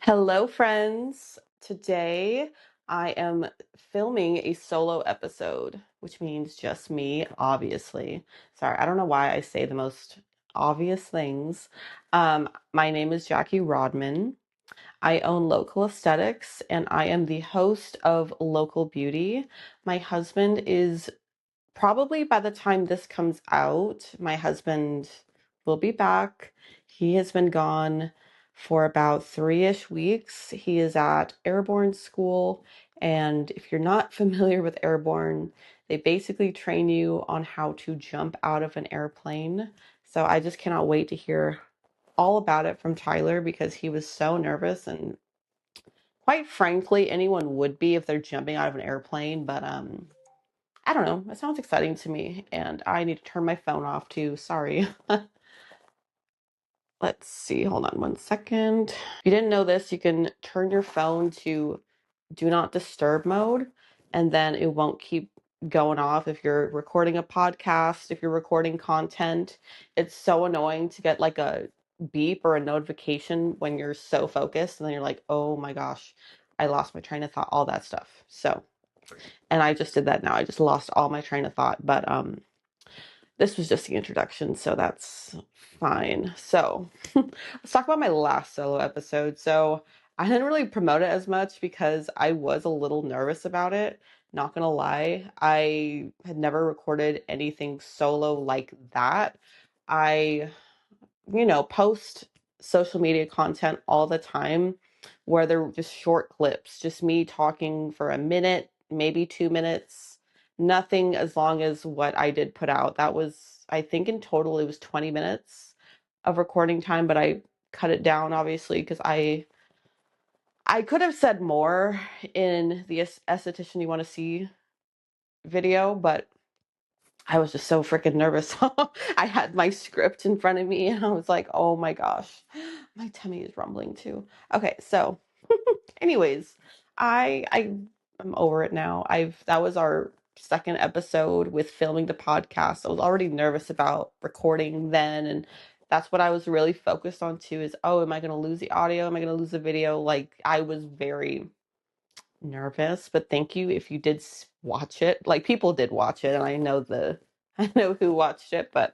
Hello, friends. Today I am filming a solo episode, which means just me, obviously. Sorry, I don't know why I say the most obvious things. My name is Jackie Rodman. I own Local Aesthetics and I am the host of Local Beauty. My husband is probably by the time this comes out, my husband will be back. He has been gone for about 3-ish weeks. He is at airborne school. And if you're not familiar with airborne, they basically train you on how to jump out of an airplane. So I just cannot wait to hear all about it from Tyler because he was so nervous and quite frankly, anyone would be if they're jumping out of an airplane, but I don't know. It sounds exciting to me, and I need to turn my phone off too. Sorry. Let's see. Hold on one second. If you didn't know this, you can turn your phone to do not disturb mode, and then it won't keep going off if you're recording a podcast, if you're recording content. It's so annoying to get like a beep or a notification when you're so focused, and then you're like, oh my gosh, I lost my train of thought, all that stuff. So, and I just did that now. I just lost all my train of thought, but this was just the introduction, so that's fine. So, let's talk about my last solo episode. So, I didn't really promote it as much because I was a little nervous about it. Not gonna lie, I had never recorded anything solo like that. I post social media content all the time where they're just short clips, just me talking for a minute, maybe 2 minutes, nothing as long as what I did put out. That was, I think in total, it was 20 minutes of recording time, but I cut it down obviously because I could have said more in the esthetician you want to see video, but I was just so freaking nervous. I had my script in front of me and I was like, oh my gosh, my tummy is rumbling too. Okay, so anyways, I'm over it now. That was our second episode with filming the podcast. I was already nervous about recording then, and that's what I was really focused on too is, oh, am I gonna lose the audio? Am I gonna lose the video? Like I was very nervous, but thank you if you did watch it. Like people did watch it, and I know who watched it, but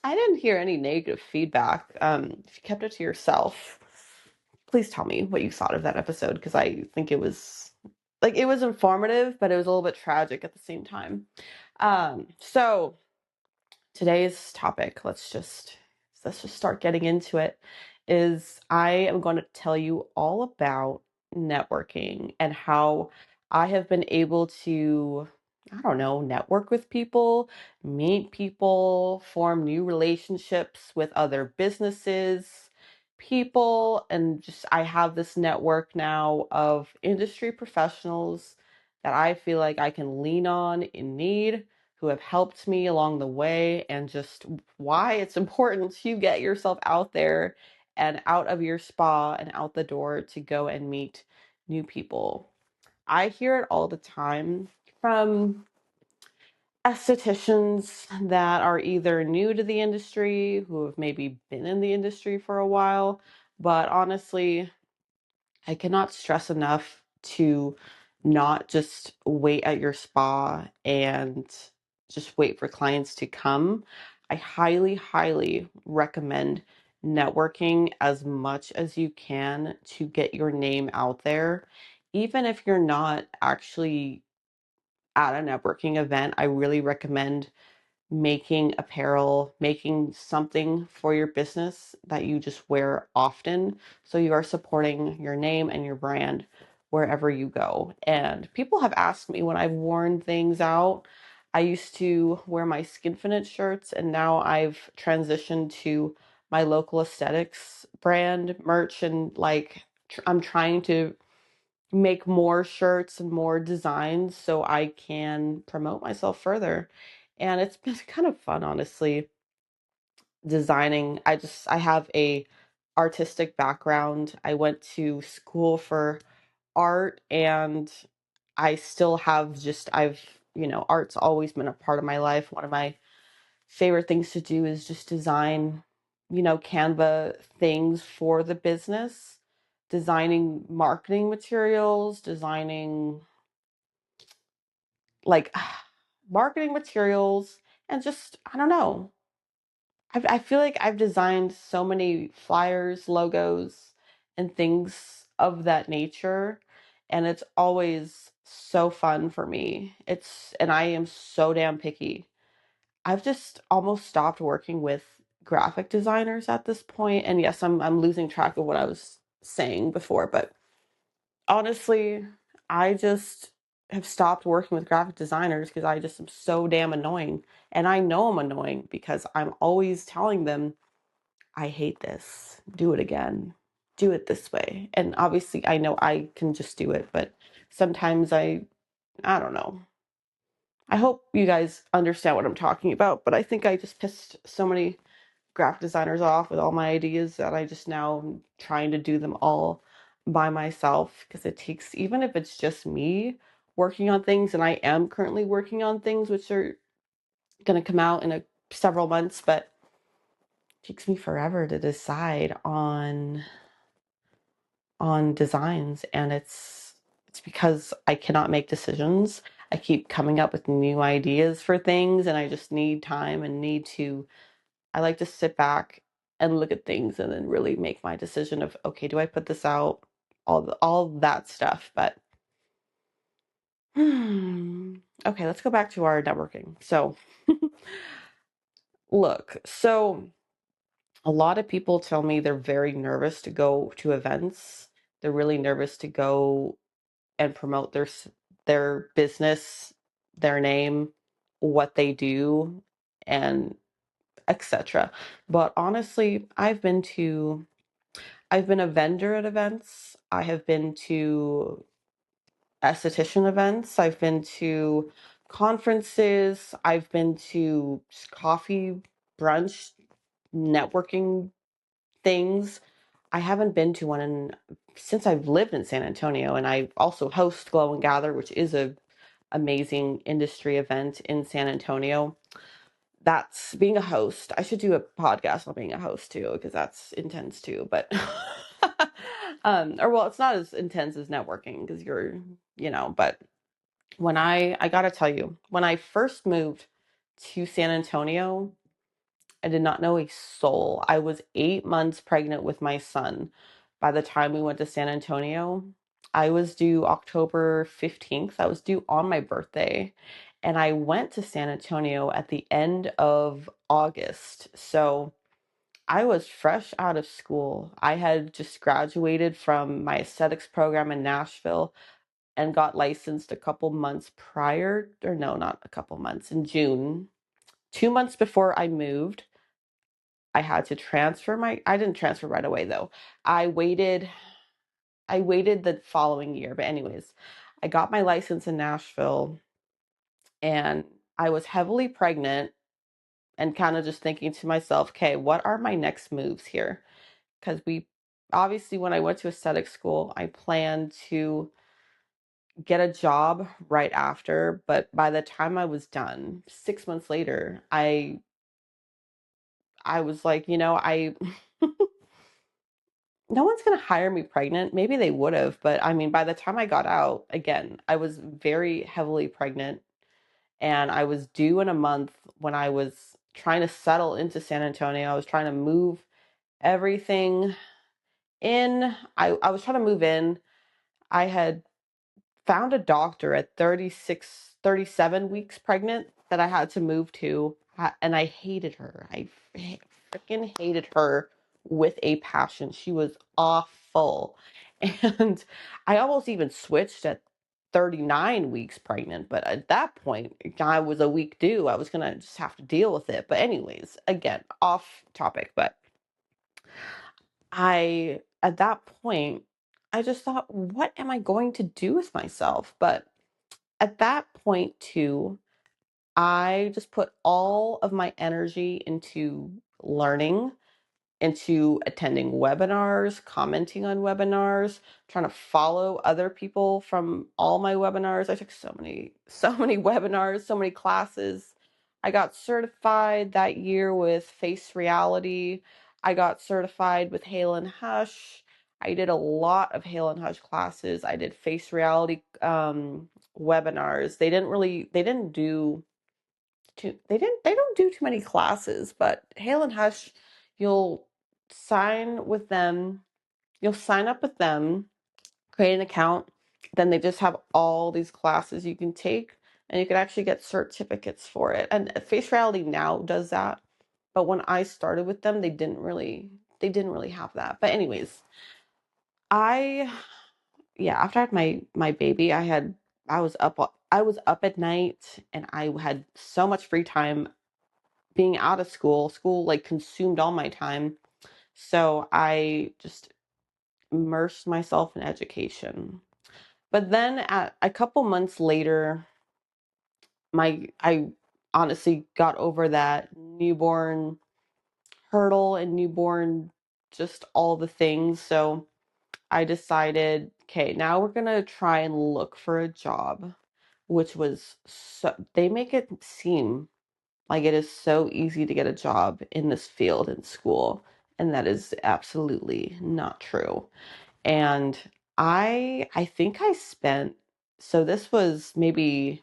I didn't hear any negative feedback. If you kept it to yourself, please tell me what you thought of that episode because I think it was informative, but it was a little bit tragic at the same time. So today's topic, let's just start getting into it, is I am going to tell you all about networking and how I have been able to, I don't know, network with people, meet people, form new relationships with other businesses, people, and just I have this network now of industry professionals that I feel like I can lean on in need, who have helped me along the way, and just why it's important to get yourself out there and out of your spa and out the door to go and meet new people. I hear it all the time from estheticians that are either new to the industry, who have maybe been in the industry for a while, but honestly, I cannot stress enough to not just wait at your spa and just wait for clients to come. I highly, highly recommend networking as much as you can to get your name out there. Even if you're not actually at a networking event, I really recommend making apparel, making something for your business that you just wear often. So you are supporting your name and your brand wherever you go. And people have asked me when I've worn things out. I used to wear my Skinfinite shirts, and now I've transitioned to my Local Aesthetics brand merch, and like I'm trying to make more shirts and more designs so I can promote myself further. And it's been kind of fun, honestly, designing. I have a artistic background. I went to school for art, and I still have just art's always been a part of my life. One of my favorite things to do is just design, Canva things for the business, designing marketing materials, designing like marketing materials, and just, I don't know. I feel like I've designed so many flyers, logos, and things of that nature, and it's always so fun for me. And I am so damn picky. I've just almost stopped working with graphic designers at this point, and yes, I'm losing track of what I was saying before, but honestly, I just have stopped working with graphic designers because I just am so damn annoying. And I know I'm annoying because I'm always telling them, I hate this. Do it again. Do it this way. And obviously, I know I can just do it, but sometimes I don't know. I hope you guys understand what I'm talking about, but I think I just pissed so many graphic designers off with all my ideas that I just now am trying to do them all by myself because it takes, even if it's just me working on things, and I am currently working on things which are going to come out in several months, but it takes me forever to decide on designs, and it's because I cannot make decisions. I keep coming up with new ideas for things, and I just need time and need to I like to sit back and look at things and then really make my decision of, okay, do I put this out? All that stuff. But okay, let's go back to our networking. So look, so a lot of people tell me they're very nervous to go to events. They're really nervous to go and promote their business, their name, what they do, and etc. But honestly, I've been a vendor at events. I have been to esthetician events. I've been to conferences. I've been to coffee, brunch, networking things. I haven't been to one since I've lived in San Antonio, and I also host Glow and Gather, which is a amazing industry event in San Antonio. That's being a host. I should do a podcast on being a host too, because that's intense too. But or well, it's not as intense as networking because but when I gotta tell you, when I first moved to San Antonio, I did not know a soul. I was 8 months pregnant with my son by the time we went to San Antonio. I was due October 15th. I was due on my birthday. And I went to San Antonio at the end of August. So I was fresh out of school. I had just graduated from my aesthetics program in Nashville and got licensed a couple months prior, or no, not a couple months, in June. 2 months before I moved, I had to I didn't transfer right away though. I waited, I waited the following year. But anyways, I got my license in Nashville and I was heavily pregnant and kind of just thinking to myself, okay, what are my next moves here? Because obviously, when I went to aesthetic school, I planned to get a job right after. But by the time I was done, 6 months later, I was like, no one's going to hire me pregnant. Maybe they would have, but I mean, by the time I got out, again, I was very heavily pregnant and I was due in a month when I was trying to settle into San Antonio. I was trying to move everything in. I was trying to move in. I had found a doctor at 36, 37 weeks pregnant that I had to move to, and I hated her. I freaking hated her with a passion. She was awful. And I almost even switched at 39 weeks pregnant, but at that point, I was a week due. I was going to just have to deal with it. But anyways, again, off topic, but at that point, I just thought, what am I going to do with myself? But at that point, too, I just put all of my energy into learning, into attending webinars, commenting on webinars, trying to follow other people from all my webinars. I took so many webinars, so many classes. I got certified that year with Face Reality. I got certified with Hale and Hush. I did a lot of Hale and Hush classes. I did face reality webinars. They don't do too many classes, but Hale and Hush, you'll sign with them, you'll sign up with them, create an account, then they just have all these classes you can take, and you can actually get certificates for it. And Face Reality now does that, but when I started with them, they didn't really have that. But anyways, I yeah, after I had my baby, I was up at night, and I had so much free time being out of school. School like consumed all my time. So I just immersed myself in education. But then at a couple months later, I honestly got over that newborn hurdle and newborn just all the things. So I decided, okay, now we're gonna try and look for a job, which was they make it seem like it is so easy to get a job in this field in school, and that is absolutely not true. And I think I spent, so this was maybe,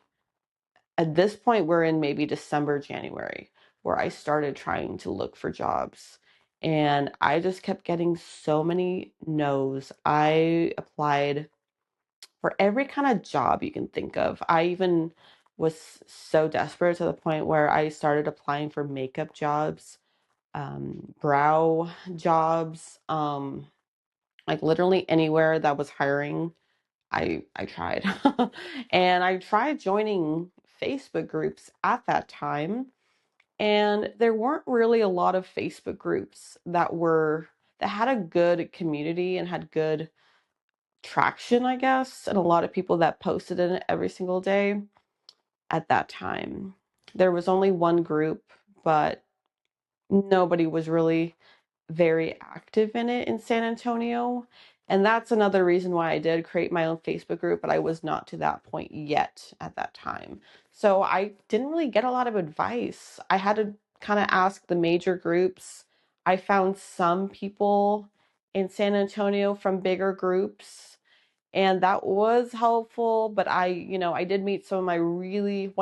at this point we're in maybe December, January, where I started trying to look for jobs. And I just kept getting so many no's. I applied for every kind of job you can think of. I even was so desperate to the point where I started applying for makeup jobs, brow jobs, like literally anywhere that was hiring. I tried. And I tried joining Facebook groups at that time, and there weren't really a lot of Facebook groups that had a good community and had good traction, I guess, and a lot of people that posted in it every single day at that time. There was only one group, but nobody was really very active in it in San Antonio. And that's another reason why I did create my own Facebook group, but I was not to that point yet at that time. So I didn't really get a lot of advice. I had to kind of ask the major groups. I found some people in San Antonio from bigger groups, and that was helpful. But I did meet one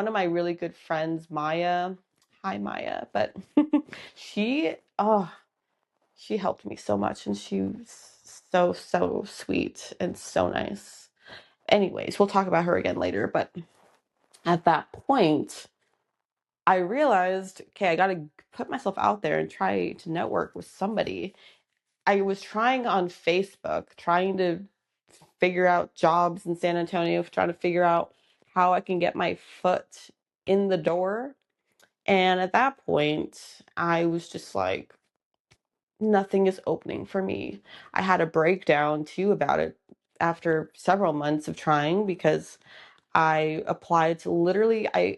of my really good friends, Maya. Hi, Maya. But she, oh, she helped me so much, and she was so, so sweet and so nice. Anyways, we'll talk about her again later. But at that point, I realized, okay, I got to put myself out there and try to network with somebody. I was trying on Facebook, trying to figure out jobs in San Antonio, trying to figure out how I can get my foot in the door. And at that point, I was just like, nothing is opening for me. I had a breakdown too about it after several months of trying, because I applied to literally I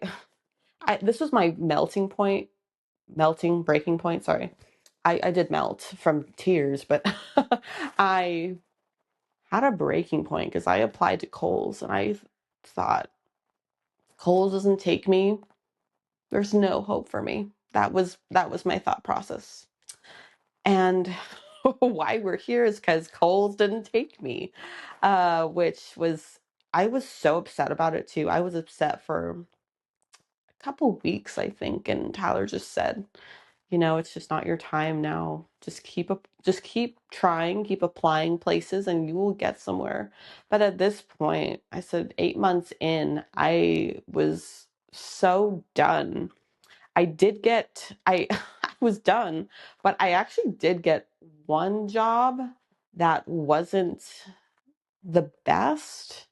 this was my breaking point, sorry. I did melt from tears, but I had a breaking point because I applied to Kohl's, and I thought, Kohl's doesn't take me, there's no hope for me. That was my thought process. And why we're here is because Kohl's didn't take me, which was, I was so upset about it too. I was upset for a couple weeks, I think, and Tyler just said, it's just not your time now. Just keep trying, keep applying places, and you will get somewhere. But at this point, I said 8 months in, I was so done. I was done, but I actually did get one job that wasn't the best,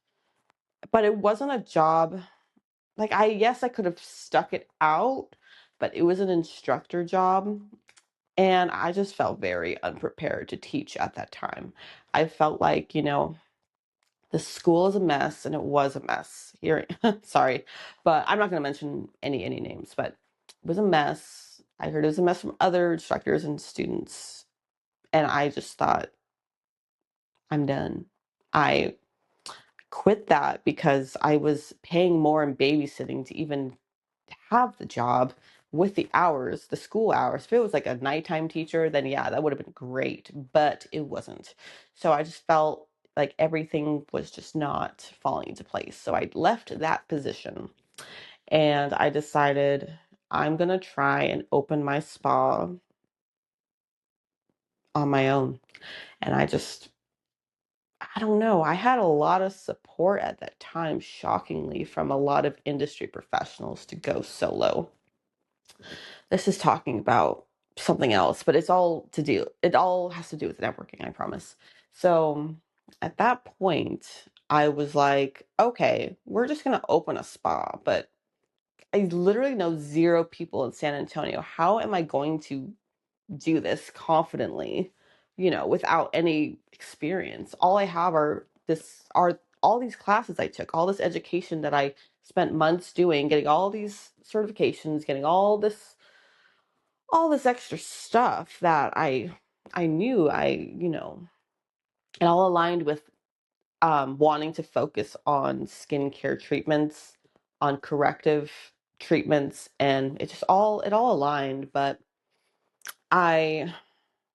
but it wasn't a job like, yes, I could have stuck it out, but it was an instructor job, and I just felt very unprepared to teach at that time. I felt like, the school is a mess, and it was a mess. Here, sorry, but I'm not going to mention any names, but it was a mess. I heard it was a mess from other instructors and students, and I just thought, I'm done. I quit that because I was paying more in babysitting to even have the job, with the hours, the school hours. If it was like a nighttime teacher, then yeah, that would have been great, but it wasn't. So I just felt like everything was just not falling into place. So I left that position and I decided I'm going to try and open my spa on my own. And I don't know, I had a lot of support at that time, shockingly, from a lot of industry professionals to go solo. This is talking about something else, but it all has to do with networking, I promise. So at that point, I was like, okay, we're just going to open a spa, but I literally know zero people in San Antonio. How am I going to do this confidently, without any experience? All I have are all these classes I took, all this education that I spent months doing, getting all these certifications, getting all this extra stuff that I knew it all aligned with wanting to focus on skincare treatments, on corrective treatments, and it all aligned. But I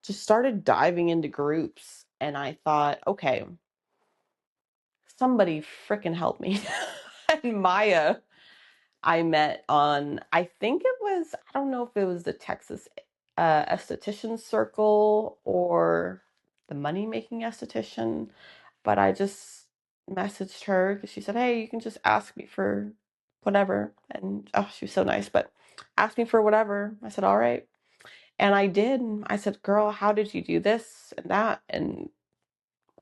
just started diving into groups and I thought, okay, somebody freaking help me. And Maya, I met on, I think it was, I don't know if it was the Texas esthetician circle or the money making esthetician, but I just messaged her because she said, hey, you can just ask me for whatever. And oh, she was so nice, but ask me for whatever. I said, all right. And I did. I said, girl, how did you do this and that? And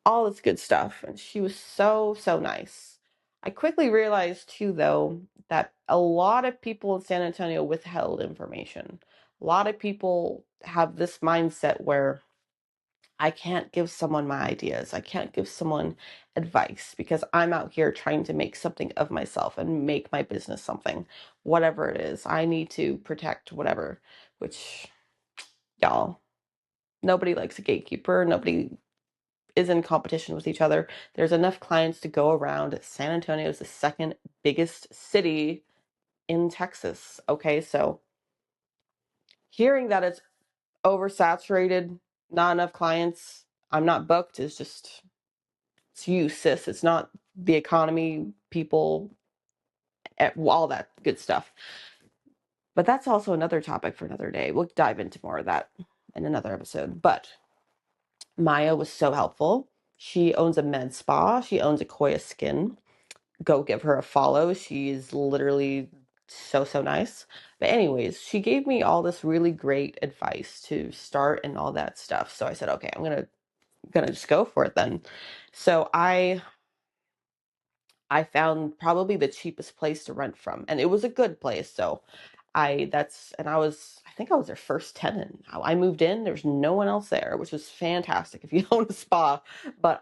all this good stuff. And she was so, so nice. I quickly realized too, though, that a lot of people in San Antonio withheld information. A lot of people have this mindset where I can't give someone my ideas. I can't give someone advice because I'm out here trying to make something of myself and make my business something, whatever it is. I need to protect whatever, which, y'all, nobody likes a gatekeeper. Nobody is in competition with each other. There's enough clients to go around. San Antonio is the second biggest city in Texas. Okay, so hearing that it's oversaturated, not enough clients, I'm not booked is just, it's you, sis. It's not the economy, people, all that good stuff. But that's also another topic for another day. We'll dive into more of that in another episode. But Maya was so helpful. She owns a med spa. She owns Akoya Skin. Go give her a follow. She's literally so, so nice. But anyways, she gave me all this really great advice to start and all that stuff. So I said, okay, I'm gonna just go for it then. So I found probably the cheapest place to rent from, and it was a good place. So I think I was their first tenant. I moved in, there's no one else there, which was fantastic if you own a spa. But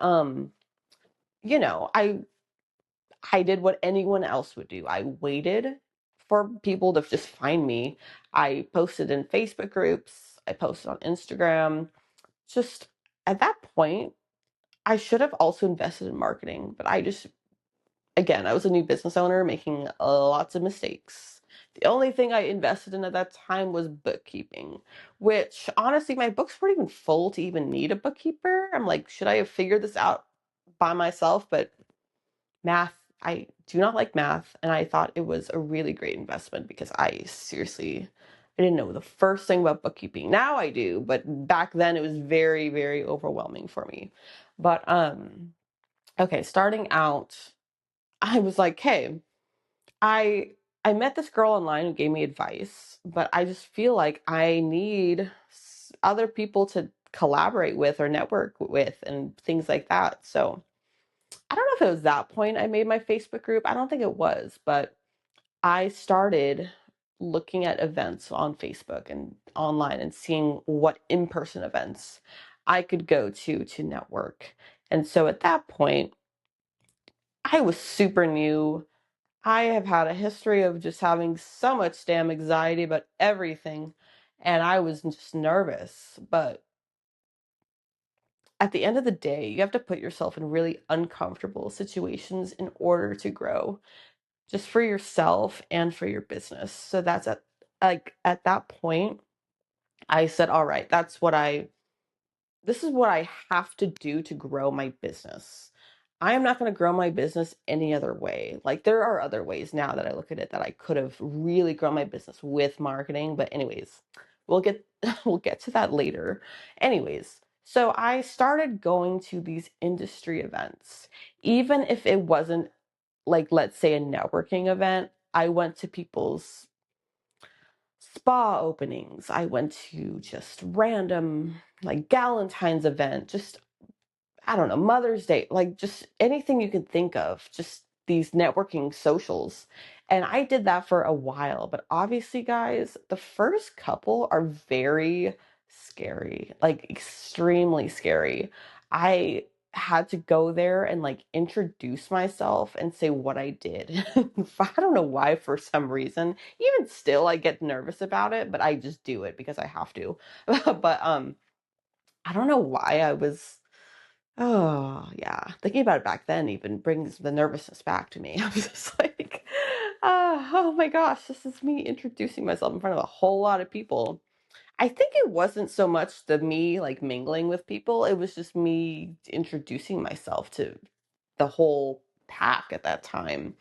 you know, I did what anyone else would do. I waited for people to just find me. I posted in Facebook groups, I posted on Instagram. Just at that point, I should have also invested in marketing, but again, I was a new business owner making lots of mistakes. The only thing I invested in at that time was bookkeeping, which honestly, my books weren't even full to even need a bookkeeper. I'm like, should I have figured this out by myself? But math, I do not like math, and I thought it was a really great investment because I didn't know the first thing about bookkeeping. Now I do, but back then it was very, very overwhelming for me. But okay, starting out, I was like, hey, I I met this girl online who gave me advice, but I just feel like I need other people to collaborate with or network with and things like that. So I don't know if it was that point I made my Facebook group. I don't think it was, but I started looking at events on Facebook and online and seeing what in-person events I could go to network. And so at that point, I was super new. I have had a history of just having so much damn anxiety about everything, and I was just nervous. But at the end of the day, you have to put yourself in really uncomfortable situations in order to grow, just for yourself and for your business. So that's it. like at that point, I said, all right, this is what I have to do to grow my business. I am not going to grow my business any other way. Like there are other ways now that I look at it that I could have really grown my business with marketing, but anyways, we'll get we'll get to that later. Anyways, so I started going to these industry events. Even if it wasn't like let's say a networking event, I went to people's spa openings. I went to just random like Galentine's event, just I don't know, Mother's Day, like just anything you can think of, just these networking socials. And I did that for a while, but obviously, guys, the first couple are very scary, like extremely scary. I had to go there and like introduce myself and say what I did. I don't know why, for some reason. Even still, I get nervous about it, but I just do it because I have to. But I don't know why I was. Oh, yeah. Thinking about it back then even brings the nervousness back to me. I'm just like, oh my gosh, this is me introducing myself in front of a whole lot of people. I think it wasn't so much the me like mingling with people, it was just me introducing myself to the whole pack at that time.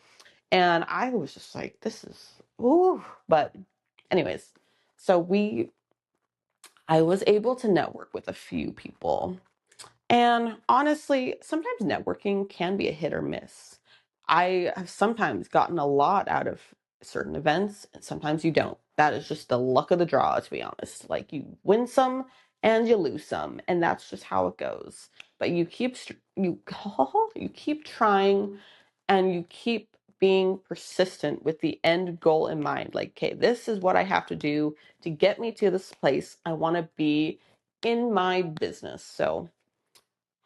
And I was just like, this is, ooh. But, anyways, so I was able to network with a few people. And honestly, sometimes networking can be a hit or miss. I have sometimes gotten a lot out of certain events, and sometimes you don't. That is just the luck of the draw, to be honest. Like you win some and you lose some, and that's just how it goes. But you keep trying, and you keep being persistent with the end goal in mind. Like, okay, this is what I have to do to get me to this place I want to be in my business. So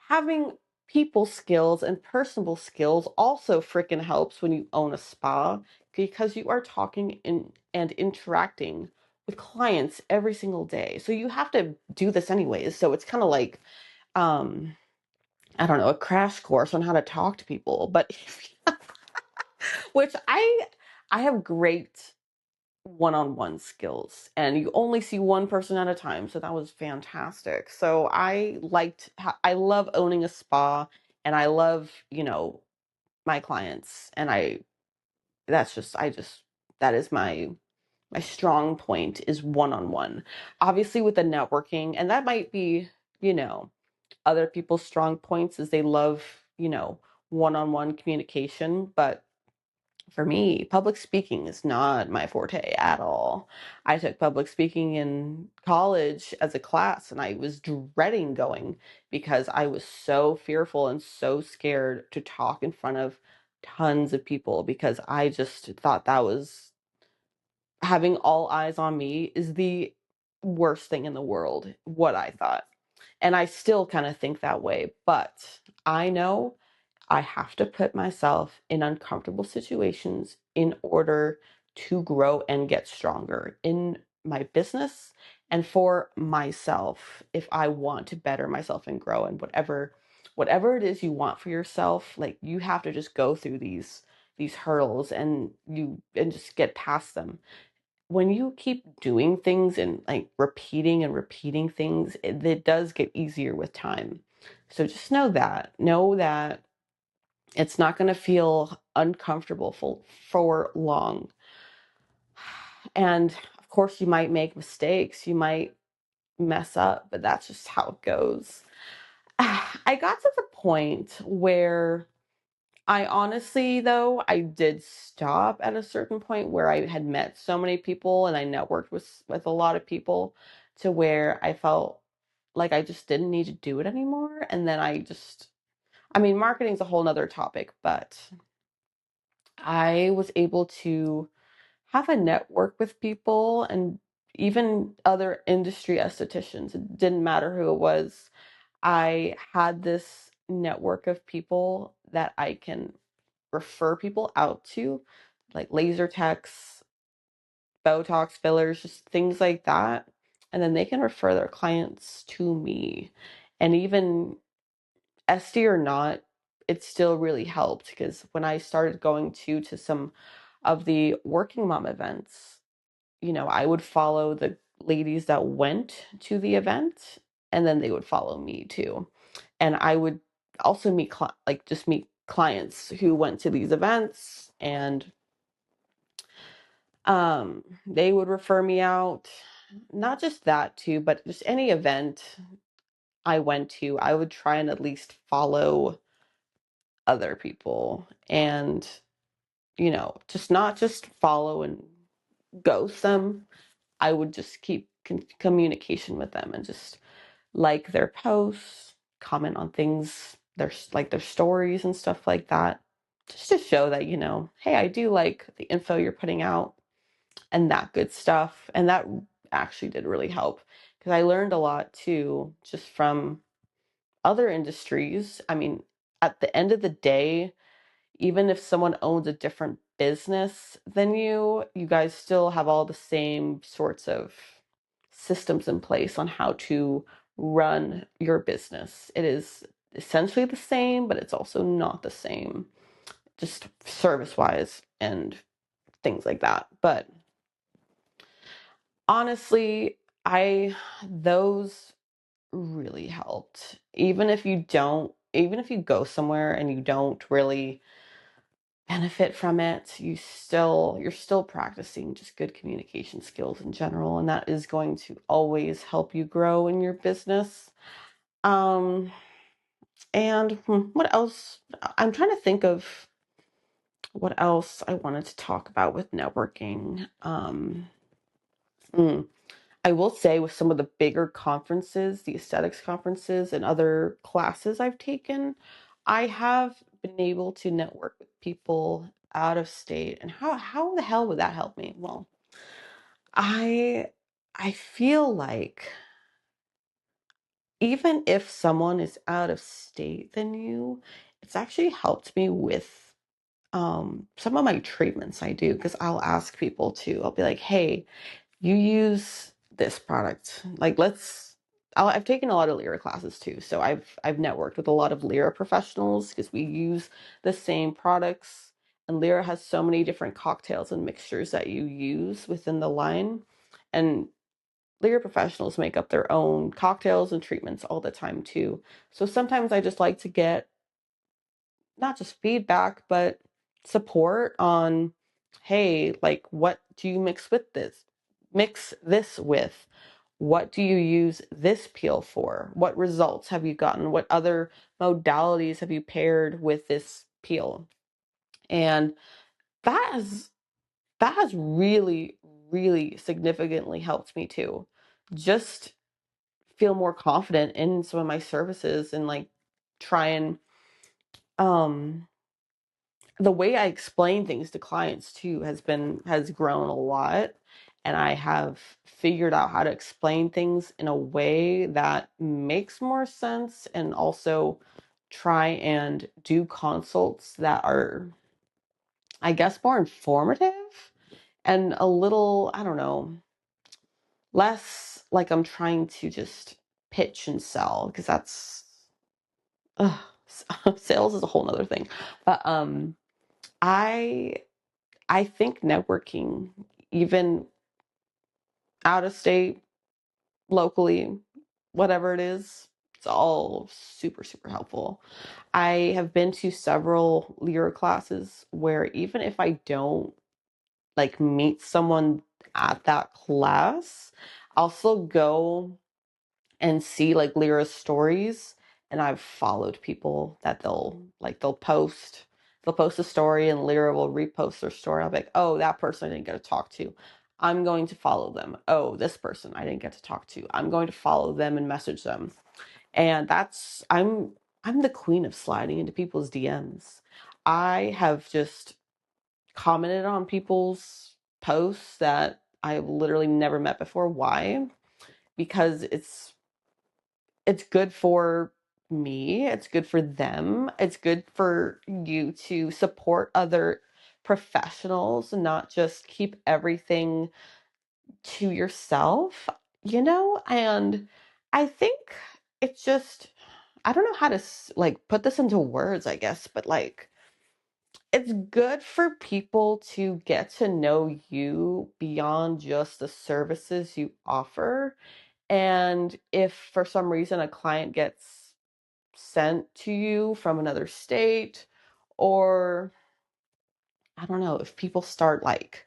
having people skills and personable skills also freaking helps when you own a spa because you are talking and interacting with clients every single day. So you have to do this anyways. So it's kind of like um I don't know, a crash course on how to talk to people. But which I have great one-on-one skills and you only see one person at a time, so that was fantastic. So I love owning a spa, and I love my clients, and I just that is my strong point is one-on-one. Obviously with the networking, and that might be you know other people's strong points is they love one-on-one communication, but for me, public speaking is not my forte at all. I took public speaking in college as a class, and I was dreading going because I was so fearful and so scared to talk in front of tons of people because I just thought that was having all eyes on me is the worst thing in the world, what I thought. And I still kind of think that way, but I know I have to put myself in uncomfortable situations in order to grow and get stronger in my business and for myself if I want to better myself and grow and whatever it is you want for yourself, like you have to just go through these hurdles and just get past them. When you keep doing things and like repeating and repeating things, it does get easier with time. So just know that it's not going to feel uncomfortable for long. And of course, you might make mistakes, you might mess up, but that's just how it goes. I got to the point where I honestly, though, I did stop at a certain point where I had met so many people and I networked with a lot of people to where I felt like I just didn't need to do it anymore. And then I mean, marketing's a whole nother topic, but I was able to have a network with people and even other industry estheticians. It didn't matter who it was. I had this network of people that I can refer people out to, like laser techs, Botox fillers, just things like that. And then they can refer their clients to me. And even SD or not, it still really helped because when I started going to some of the working mom events, I would follow the ladies that went to the event, and then they would follow me too. And I would also meet clients who went to these events, and they would refer me out. Not just that too, but just any event I went to, I would try and at least follow other people, and just not just follow and ghost them. I would just keep communication with them and just like their posts, comment on things, their stories and stuff like that, just to show that, hey, I do like the info you're putting out and that good stuff. And that actually did really help, because I learned a lot too, just from other industries. I mean, at the end of the day, even if someone owns a different business than you guys still have all the same sorts of systems in place on how to run your business. It is essentially the same, but it's also not the same, just service wise and things like that. But honestly, those really helped. Even if you go somewhere and you don't really benefit from it, you're still practicing just good communication skills in general, and that is going to always help you grow in your business. Um, and what else? I'm trying to think of what else I wanted to talk about with networking. Mm, I will say, with some of the bigger conferences, the aesthetics conferences and other classes I've taken, I have been able to network with people out of state. And how the hell would that help me? Well, I I feel like even if someone is out of state than you, it's actually helped me with some of my treatments I do, because I'll be like, hey, you use this product. Like, I've taken a lot of Lyra classes too. So I've networked with a lot of Lyra professionals, because we use the same products. And Lyra has so many different cocktails and mixtures that you use within the line. And Lyra professionals make up their own cocktails and treatments all the time too. So sometimes I just like to get not just feedback, but support on, hey, like, what do you mix with this? Mix this with. What do you use this peel for? What results have you gotten? What other modalities have you paired with this peel? And that has that has really, really significantly helped me too. Just feel more confident in some of my services, and like try and um the way I explain things to clients too has grown a lot, and I have figured out how to explain things in a way that makes more sense, and also try and do consults that are, I guess, more informative and a little, I don't know, less like I'm trying to just pitch and sell, because that's ugh, sales is a whole nother thing. But I I think networking, even out of state, locally, whatever it is, it's all super, super helpful. I have been to several Lyra classes where even if I don't like meet someone at that class, I'll still go and see like Lyra's stories. And I've followed people that they'll post a story, and Lyra will repost their story. I'll be like, oh, that person I didn't get to talk to, I'm going to follow them. Oh, this person I didn't get to talk to, I'm going to follow them and message them. And I'm the queen of sliding into people's DMs. I have just commented on people's posts that I've literally never met before. Why? Because it's good for me, it's good for them, it's good for you to support other professionals and not just keep everything to yourself, and I think it's just, I don't know how to like put this into words, I guess, but like it's good for people to get to know you beyond just the services you offer. And if for some reason a client gets sent to you from another state, or I don't know, if people start like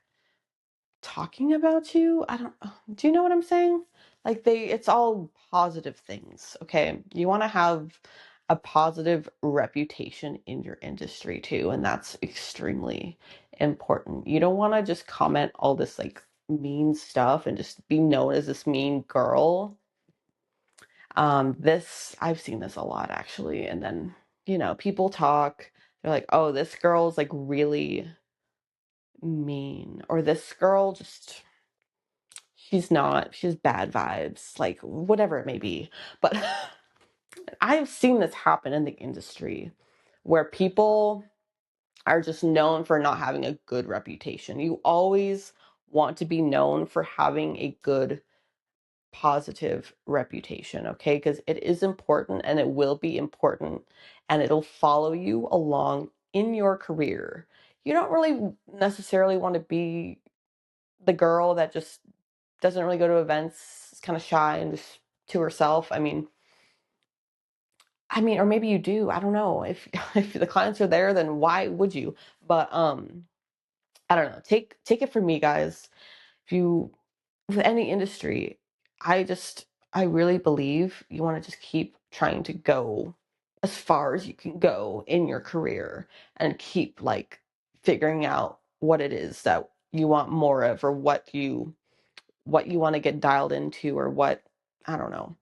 talking about you, I don't, do you know what I'm saying? Like it's all positive things, okay? You want to have a positive reputation in your industry too, and that's extremely important. You don't want to just comment all this like mean stuff and just be known as this mean girl. This I've seen this a lot actually, and then people talk. They're like, "Oh, this girl's like really mean," or "This girl just she has bad vibes," like whatever it may be. But I've seen this happen in the industry where people are just known for not having a good reputation. You always want to be known for having a good positive reputation, okay? Because it is important and it will be important and it'll follow you along in your career. You don't really necessarily want to be the girl that just doesn't really go to events, is kind of shy and just to herself. Or maybe you do. I don't know. If if the clients are there, then why would you? But I don't know. Take it from me, guys. If you with any industry, I really believe you want to just keep trying to go as far as you can go in your career and keep like figuring out what it is that you want more of, or what you want to get dialed into, or what, I don't know.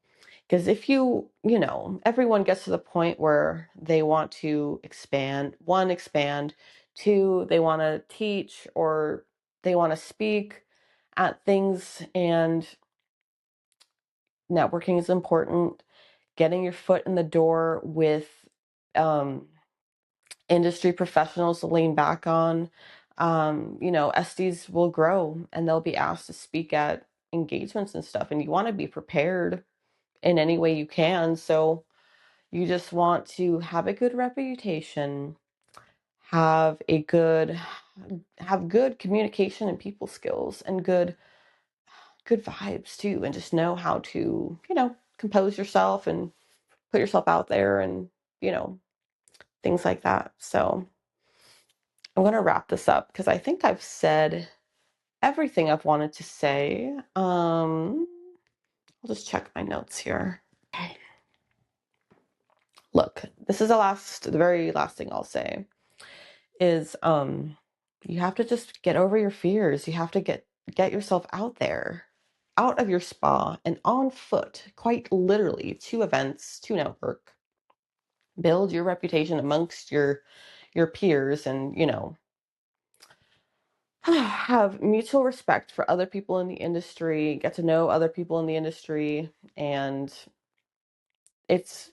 Because if everyone gets to the point where they want to expand, one, expand, two, they want to teach or they want to speak at things, and networking is important. Getting your foot in the door with um, industry professionals to lean back on. SDs will grow and they'll be asked to speak at engagements and stuff, and you want to be prepared in any way you can. So you just want to have a good reputation, have a good have good communication and people skills, and good vibes too, and just know how to, compose yourself and put yourself out there, and you know, things like that. So I'm going to wrap this up because I think I've said everything I've wanted to say. I'll just check my notes here. Okay. Look, this is the very last thing I'll say is you have to just get over your fears. You have to get yourself out there, out of your spa and on foot, quite literally, to events, to network, build your reputation amongst your peers, and have mutual respect for other people in the industry, get to know other people in the industry, and it's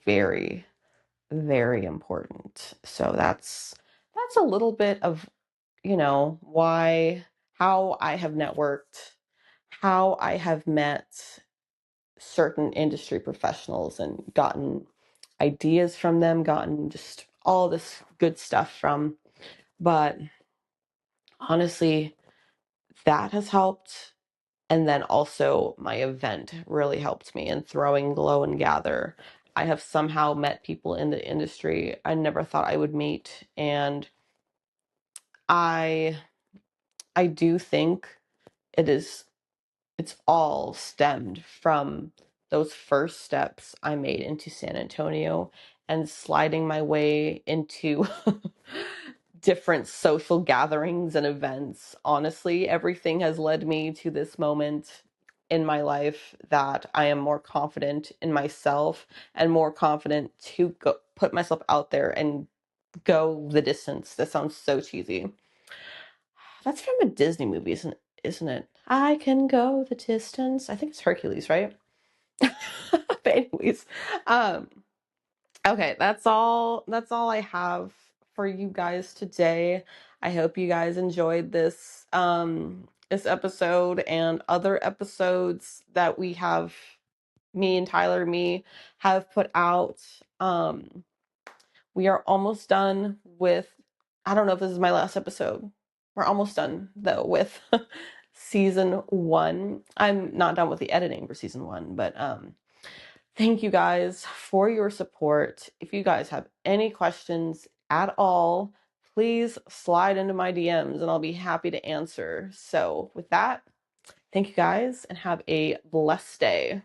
very, very important. So that's a little bit of, how I have networked, how I have met certain industry professionals and gotten ideas from them, gotten just all this good stuff from. But honestly, that has helped. And then also my event really helped me in throwing Glow and Gather. I have somehow met people in the industry I never thought I would meet. And I I do think it is it's all stemmed from those first steps I made into San Antonio and sliding my way into different social gatherings and events. Honestly, everything has led me to this moment in my life that I am more confident in myself and more confident to put myself out there and go the distance. That sounds so cheesy. That's from a Disney movie, isn't it? I can go the distance. I think it's Hercules, right? But anyways, um, okay, that's all I have for you guys today. I hope you guys enjoyed this episode and other episodes that me and Tyler have put out. We are almost done with I don't know if this is my last episode. We're almost done though with season 1. I'm not done with the editing for season 1, but thank you guys for your support. If you guys have any questions at all, please slide into my DMs and I'll be happy to answer. So with that, thank you guys and have a blessed day.